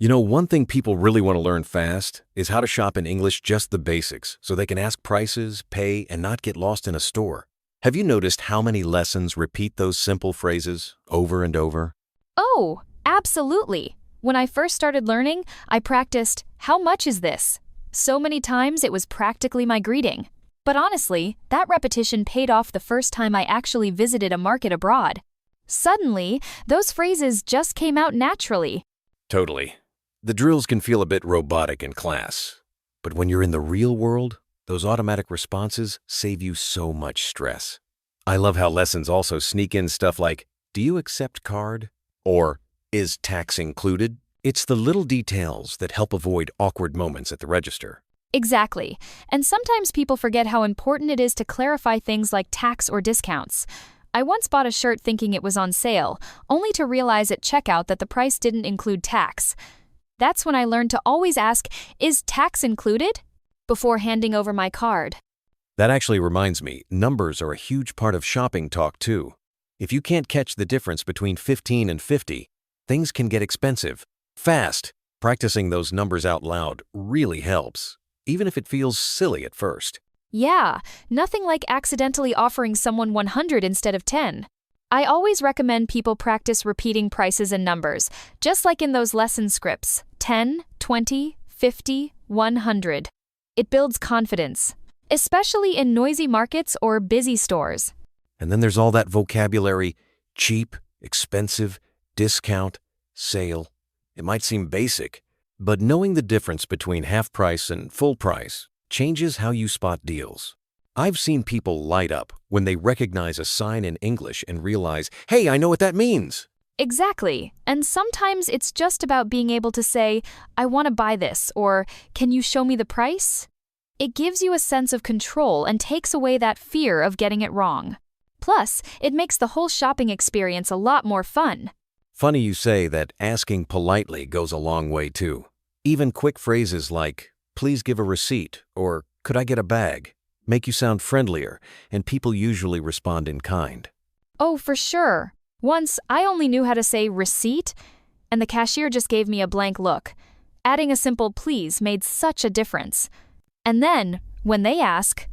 One thing people really want to learn fast is how to shop in English, just the basics, so they can ask prices, pay, and not get lost in a store. Have you noticed how many lessons repeat those simple phrases over and over? Oh, absolutely. When I first started learning, I practiced, "How much is this?" So many times it was practically my greeting. But honestly, that repetition paid off the first time I actually visited a market abroad. Suddenly, those phrases just came out naturally. Totally. The drills can feel a bit robotic in class, but when you're in the real world, those automatic responses save you so much stress. I love how lessons also sneak in stuff like, "Do you accept card?" or "Is tax included?" It's the little details that help avoid awkward moments at the register. Exactly. And sometimes people forget how important it is to clarify things like tax or discounts. I once bought a shirt thinking it was on sale, only to realize at checkout that the price didn't include tax. That's when I learned to always ask, "Is tax included?" before handing over my card. That actually reminds me, numbers are a huge part of shopping talk too. If you can't catch the difference between 15 and 50, things can get expensive. Fast. Practicing those numbers out loud really helps, even if it feels silly at first. Yeah, nothing like accidentally offering someone 100 instead of 10. I always recommend people practice repeating prices and numbers, just like in those lesson scripts: 10, 20, 50, 100. It builds confidence, especially in noisy markets or busy stores. And then there's all that vocabulary: cheap, expensive, discount, sale. It might seem basic, but knowing the difference between half price and full price changes how you spot deals. I've seen people light up when they recognize a sign in English and realize, "Hey, I know what that means." Exactly. And sometimes it's just about being able to say, "I want to buy this," or "Can you show me the price?" It gives you a sense of control and takes away that fear of getting it wrong. Plus, it makes the whole shopping experience a lot more fun. Funny you say that asking politely goes a long way too. Even quick phrases like, "Please give a receipt," or "Could I get a bag?" make you sound friendlier, and people usually respond in kind. Oh, for sure. Once, I only knew how to say receipt, and the cashier just gave me a blank look. Adding a simple "please" made such a difference. And then, when they ask,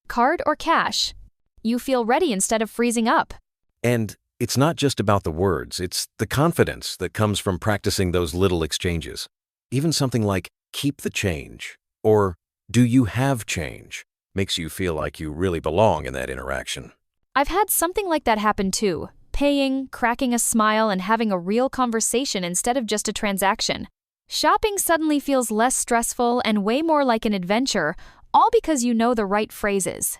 "Card or cash?" you feel ready instead of freezing up. And it's not just about the words, it's the confidence that comes from practicing those little exchanges. Even something like, "Keep the change," or "Do you have change?" makes you feel like you really belong in that interaction. I've had something like that happen too. Paying, cracking a smile, and having a real conversation instead of just a transaction. Shopping suddenly feels less stressful and way more like an adventure, all because you know the right phrases.